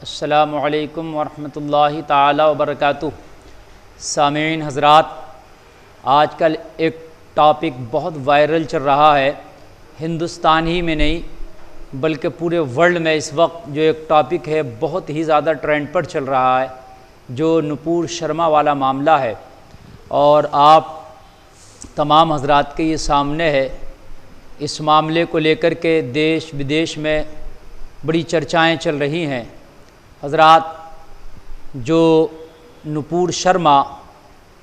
السلام علیکم ورحمۃ اللہ تعالی وبرکاتہ۔ سامعین حضرات، آج کل ایک ٹاپک بہت وائرل چل رہا ہے، ہندوستان ہی میں نہیں بلکہ پورے ورلڈ میں اس وقت جو ایک ٹاپک ہے بہت ہی زیادہ ٹرینڈ پر چل رہا ہے، جو نپور شرما والا معاملہ ہے، اور آپ تمام حضرات کے یہ سامنے ہے۔ اس معاملے کو لے کر کے دیش بدیش میں بڑی چرچائیں چل رہی ہیں۔ حضرات، جو نپور شرما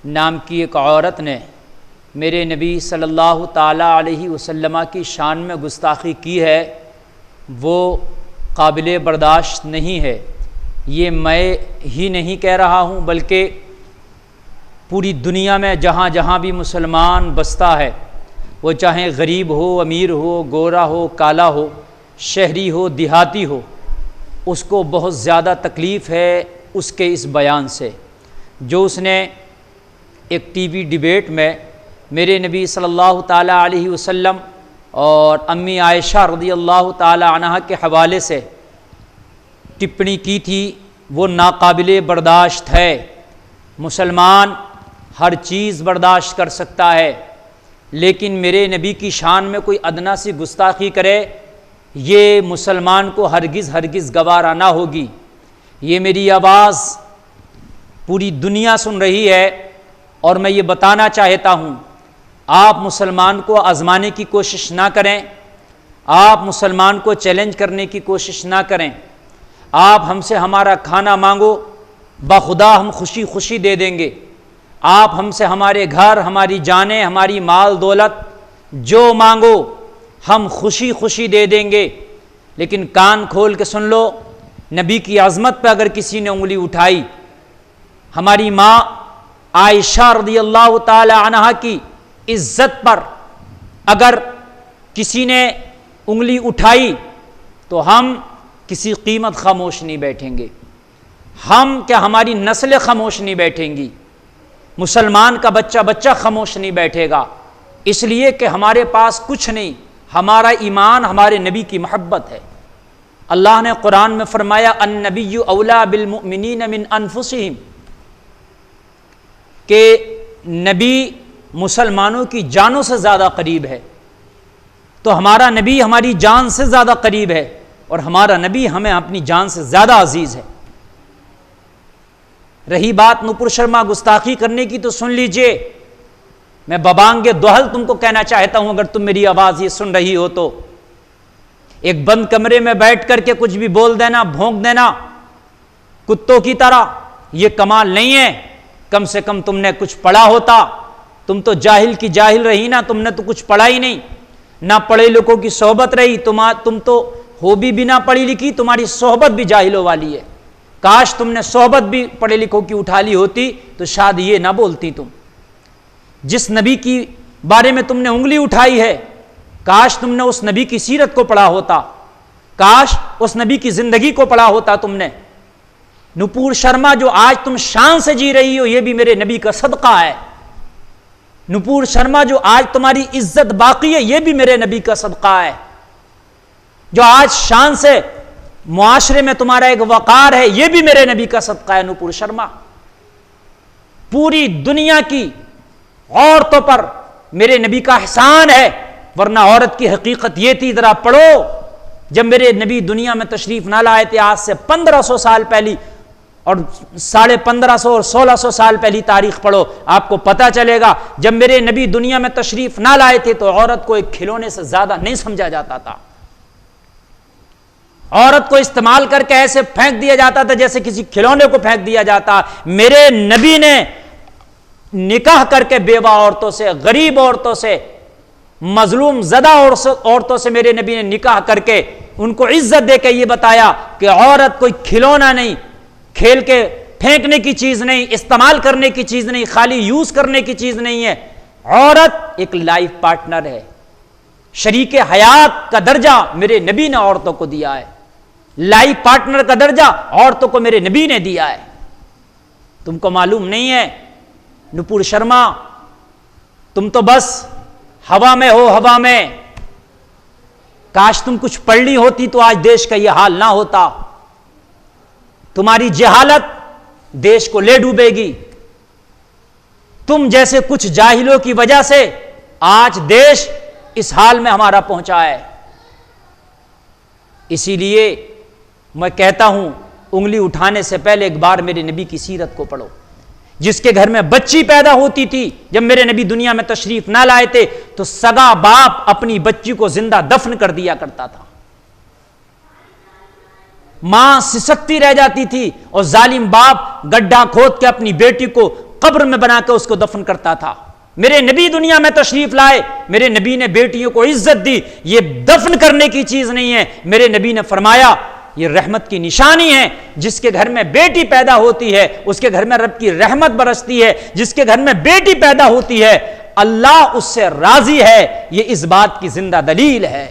نام کی ایک عورت نے میرے نبی صلی اللہ تعالیٰ علیہ وسلم کی شان میں گستاخی کی ہے، وہ قابل برداشت نہیں ہے۔ یہ میں ہی نہیں کہہ رہا ہوں بلکہ پوری دنیا میں جہاں جہاں بھی مسلمان بستا ہے، وہ چاہے غریب ہو، امیر ہو، گورا ہو، کالا ہو، شہری ہو، دیہاتی ہو، اس کو بہت زیادہ تکلیف ہے اس کے اس بیان سے، جو اس نے ایک ٹی وی ڈیبیٹ میں میرے نبی صلی اللہ تعالیٰ علیہ وسلم اور امی عائشہ رضی اللہ تعالیٰ عنہا کے حوالے سے ٹپڑی کی تھی، وہ ناقابل برداشت ہے۔ مسلمان ہر چیز برداشت کر سکتا ہے، لیکن میرے نبی کی شان میں کوئی ادنا سی گستاخی کرے، یہ مسلمان کو ہرگز گوارا نہ ہوگی۔ یہ میری آواز پوری دنیا سن رہی ہے، اور میں یہ بتانا چاہتا ہوں، آپ مسلمان کو آزمانے کی کوشش نہ کریں، آپ مسلمان کو چیلنج کرنے کی کوشش نہ کریں۔ آپ ہم سے ہمارا کھانا مانگو، بخدا ہم خوشی خوشی دے دیں گے۔ آپ ہم سے ہمارے گھر، ہماری جانیں، ہماری مال دولت جو مانگو ہم خوشی خوشی دے دیں گے، لیکن کان کھول کے سن لو، نبی کی عظمت پہ اگر کسی نے انگلی اٹھائی، ہماری ماں عائشہ رضی اللہ تعالی عنہا کی عزت پر اگر کسی نے انگلی اٹھائی تو ہم کسی قیمت خاموش نہیں بیٹھیں گے، ہم کیا ہماری نسلیں خاموش نہیں بیٹھیں گی، مسلمان کا بچہ خاموش نہیں بیٹھے گا، اس لیے کہ ہمارے پاس کچھ نہیں، ہمارا ایمان ہمارے نبی کی محبت ہے۔ اللہ نے قرآن میں فرمایا النبی اولا بالمؤمنین من انفسہم، کہ نبی مسلمانوں کی جانوں سے زیادہ قریب ہے، تو ہمارا نبی ہماری جان سے زیادہ قریب ہے، اور ہمارا نبی ہمیں اپنی جان سے زیادہ عزیز ہے۔ رہی بات نپور شرما گستاخی کرنے کی، تو سن لیجئے، میں ببانگ دوہل تم کو کہنا چاہتا ہوں، اگر تم میری آواز یہ سن رہی ہو تو ایک بند کمرے میں بیٹھ کر کے کچھ بھی بول دینا، بھونک دینا کتوں کی طرح، یہ کمال نہیں ہے۔ کم سے کم تم نے کچھ پڑھا ہوتا، تم تو جاہل کی جاہل رہی نا، تم نے تو کچھ پڑھا ہی نہیں، نہ پڑھے لکھوں کی صحبت رہی، تم تو ہو بھی بنا پڑھی لکھی، تمہاری صحبت بھی جاہلوں والی ہے۔ کاش تم نے صحبت بھی پڑھے لکھوں کی اٹھا لی ہوتی تو شاید یہ نہ بولتی تم۔ جس نبی کی بارے میں تم نے انگلی اٹھائی ہے، کاش تم نے اس نبی کی سیرت کو پڑھا ہوتا، کاش اس نبی کی زندگی کو پڑھا ہوتا تم نے۔ نپور شرما جو آج تم شان سے جی رہی ہو، یہ بھی میرے نبی کا صدقہ ہے۔ نپور شرما جو آج تمہاری عزت باقی ہے، یہ بھی میرے نبی کا صدقہ ہے۔ جو آج شان سے معاشرے میں تمہارا ایک وقار ہے، یہ بھی میرے نبی کا صدقہ ہے۔ نپور شرما، پوری دنیا کی عورتوں پر میرے نبی کا احسان ہے، ورنہ عورت کی حقیقت یہ تھی، ذرا پڑھو، جب میرے نبی دنیا میں تشریف نہ لائے تھے، آج سے 1500 سال پہلی اور 1550 اور 1600 سال پہلی تاریخ پڑھو، آپ کو پتہ چلے گا جب میرے نبی دنیا میں تشریف نہ لائے تھے تو عورت کو ایک کھلونے سے زیادہ نہیں سمجھا جاتا تھا۔ عورت کو استعمال کر کے ایسے پھینک دیا جاتا تھا جیسے کسی کھلونے کو پھینک دیا جاتا۔ میرے نبی نے نکاح کر کے بیوہ عورتوں سے، غریب عورتوں سے، مظلوم زدہ عورتوں سے میرے نبی نے نکاح کر کے ان کو عزت دے کے یہ بتایا کہ عورت کوئی کھلونا نہیں، کھیل کے پھینکنے کی چیز نہیں، استعمال کرنے کی چیز نہیں، خالی یوز کرنے کی چیز نہیں ہے۔ عورت ایک لائف پارٹنر ہے، شریک حیات کا درجہ میرے نبی نے عورتوں کو دیا ہے، لائف پارٹنر کا درجہ عورتوں کو میرے نبی نے دیا ہے۔ تم کو معلوم نہیں ہے نپور شرما، تم تو بس ہوا میں ہو، ہوا میں۔ کاش تم کچھ پڑھ لی ہوتی تو آج دیش کا یہ حال نہ ہوتا۔ تمہاری جہالت دیش کو لے ڈوبے گی. تم جیسے کچھ جاہلوں کی وجہ سے آج دیش اس حال میں ہمارا پہنچا ہے. اسی لیے میں کہتا ہوں انگلی اٹھانے سے پہلے ایک بار میرے نبی کی سیرت کو پڑھو. جس کے گھر میں بچی پیدا ہوتی تھی، جب میرے نبی دنیا میں تشریف نہ لائے تھے، تو سگا باپ اپنی بچی کو زندہ دفن کر دیا کرتا تھا. ماں سسکتی رہ جاتی تھی اور ظالم باپ گڈھا کھود کے اپنی بیٹی کو قبر میں بنا کے اس کو دفن کرتا تھا. میرے نبی دنیا میں تشریف لائے، میرے نبی نے بیٹیوں کو عزت دی. یہ دفن کرنے کی چیز نہیں ہے. میرے نبی نے فرمایا یہ رحمت کی نشانی ہے. جس کے گھر میں بیٹی پیدا ہوتی ہے اس کے گھر میں رب کی رحمت برستی ہے. جس کے گھر میں بیٹی پیدا ہوتی ہے اللہ اس سے راضی ہے. یہ اس بات کی زندہ دلیل ہے.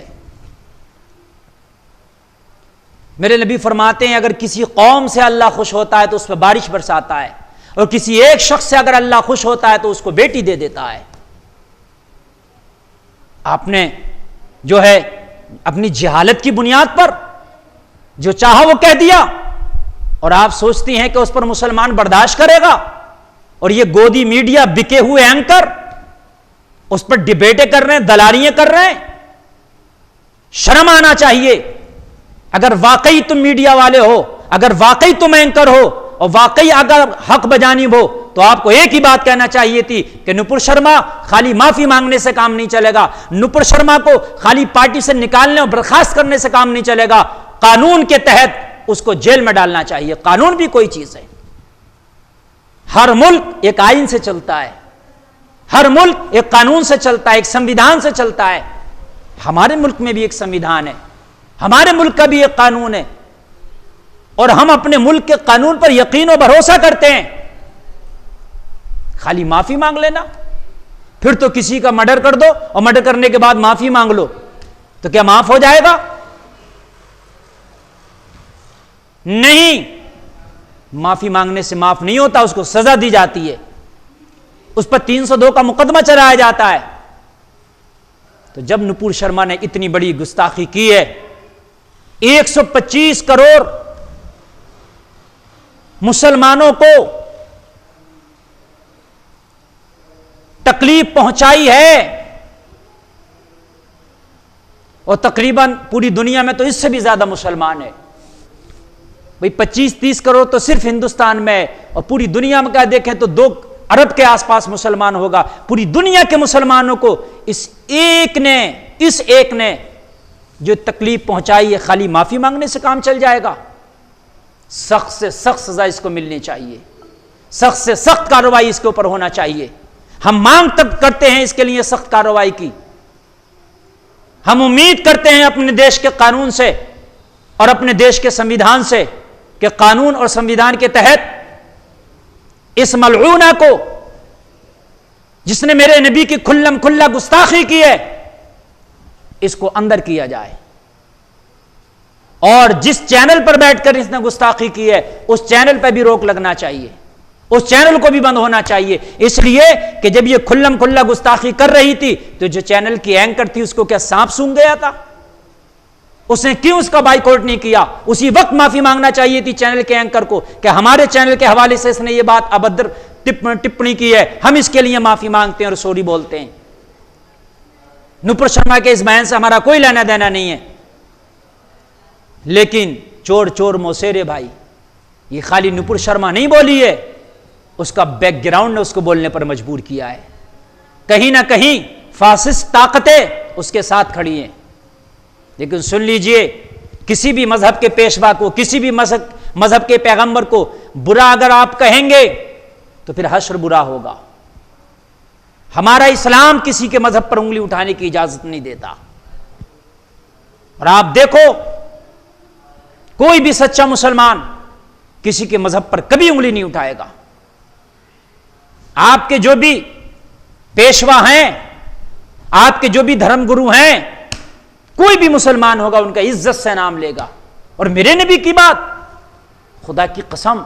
میرے نبی فرماتے ہیں اگر کسی قوم سے اللہ خوش ہوتا ہے تو اس پہ بارش برساتا ہے، اور کسی ایک شخص سے اگر اللہ خوش ہوتا ہے تو اس کو بیٹی دے دیتا ہے. آپ نے جو ہے اپنی جہالت کی بنیاد پر جو چاہا وہ کہہ دیا، اور آپ سوچتی ہیں کہ اس پر مسلمان برداشت کرے گا. اور یہ گودی میڈیا بکے ہوئے اینکر اس پر ڈبیٹیں کر رہے ہیں، دلالیاں کر رہے ہیں. شرم آنا چاہیے. اگر واقعی تم میڈیا والے ہو، اگر واقعی تم اینکر ہو، اور واقعی اگر حق بجانب ہو، تو آپ کو ایک ہی بات کہنا چاہیے تھی کہ نپر شرما خالی معافی مانگنے سے کام نہیں چلے گا. نپر شرما کو خالی پارٹی سے نکالنے اور برخاست کرنے سے کام نہیں چلے گا. قانون کے تحت اس کو جیل میں ڈالنا چاہیے. قانون بھی کوئی چیز ہے. ہر ملک ایک آئین سے چلتا ہے، ہر ملک ایک قانون سے چلتا ہے، ایک سنویدھان سے چلتا ہے. ہمارے ملک میں بھی ایک سنویدھان ہے، ہمارے ملک کا بھی ایک قانون ہے، اور ہم اپنے ملک کے قانون پر یقین و بھروسہ کرتے ہیں. خالی معافی مانگ لینا، پھر تو کسی کا مرڈر کر دو اور مرڈر کرنے کے بعد معافی مانگ لو تو کیا معاف ہو جائے گا؟ نہیں، معافی مانگنے سے معاف نہیں ہوتا، اس کو سزا دی جاتی ہے. اس پر 302 کا مقدمہ چلایا جاتا ہے. تو جب نپور شرما نے اتنی بڑی گستاخی کی ہے، 125 کروڑ مسلمانوں کو تکلیف پہنچائی ہے، اور تقریباً پوری دنیا میں تو اس سے بھی زیادہ مسلمان ہے. بھئی 25-30 کروڑ تو صرف ہندوستان میں ہے، اور پوری دنیا میں کیا دیکھیں تو 2 ارب کے آس پاس مسلمان ہوگا. پوری دنیا کے مسلمانوں کو اس ایک نے جو تکلیف پہنچائی ہے خالی معافی مانگنے سے کام چل جائے گا؟ سخت سے سخت سزا اس کو ملنی چاہیے، سخت سے سخت کارروائی اس کے اوپر ہونا چاہیے. ہم مانگ تک کرتے ہیں اس کے لیے سخت کارروائی کی. ہم امید کرتے ہیں اپنے دیش کے قانون سے اور اپنے دیش کے سنویدھان سے کہ قانون اور سنویدھان کے تحت اس ملعونہ کو، جس نے میرے نبی کی کھلم کھلا گستاخی کی ہے، اس کو اندر کیا جائے. اور جس چینل پر بیٹھ کر اس نے گستاخی کی ہے اس چینل پہ بھی روک لگنا چاہیے، اس چینل کو بھی بند ہونا چاہیے. اس لیے کہ جب یہ کھلم کھلا گستاخی کر رہی تھی تو جو چینل کی اینکر تھی اس کو کیا سانپ سونگھ گیا تھا؟ اس نے کیوں اس کا بائیکاٹ نہیں کیا؟ اسی وقت معافی مانگنا چاہیے تھی چینل کے اینکر کو کہ ہمارے چینل کے حوالے سے اس نے یہ بات ابدر ٹپنی کی ہے، ہم اس کے لیے معافی مانگتے ہیں اور سوری بولتے ہیں. نپر شرما کے اس بیان سے ہمارا کوئی لینا دینا نہیں ہے، لیکن چور چور موسیرے بھائی، یہ خالی نپر شرما نہیں بولی ہے، اس کا بیک گراؤنڈ نے اس کو بولنے پر مجبور کیا ہے. کہیں نہ کہیں فاسسٹ طاقتیں اس کے ساتھ کھڑی ہیں. لیکن سن لیجئے، کسی بھی مذہب کے پیشوا کو، کسی بھی مذہب کے پیغمبر کو برا اگر آپ کہیں گے تو پھر حشر برا ہوگا. ہمارا اسلام کسی کے مذہب پر انگلی اٹھانے کی اجازت نہیں دیتا. اور آپ دیکھو کوئی بھی سچا مسلمان کسی کے مذہب پر کبھی انگلی نہیں اٹھائے گا. آپ کے جو بھی پیشوا ہیں، آپ کے جو بھی دھرم گرو ہیں، کوئی بھی مسلمان ہوگا ان کا عزت سے نام لے گا. اور میرے نبی کی بات، خدا کی قسم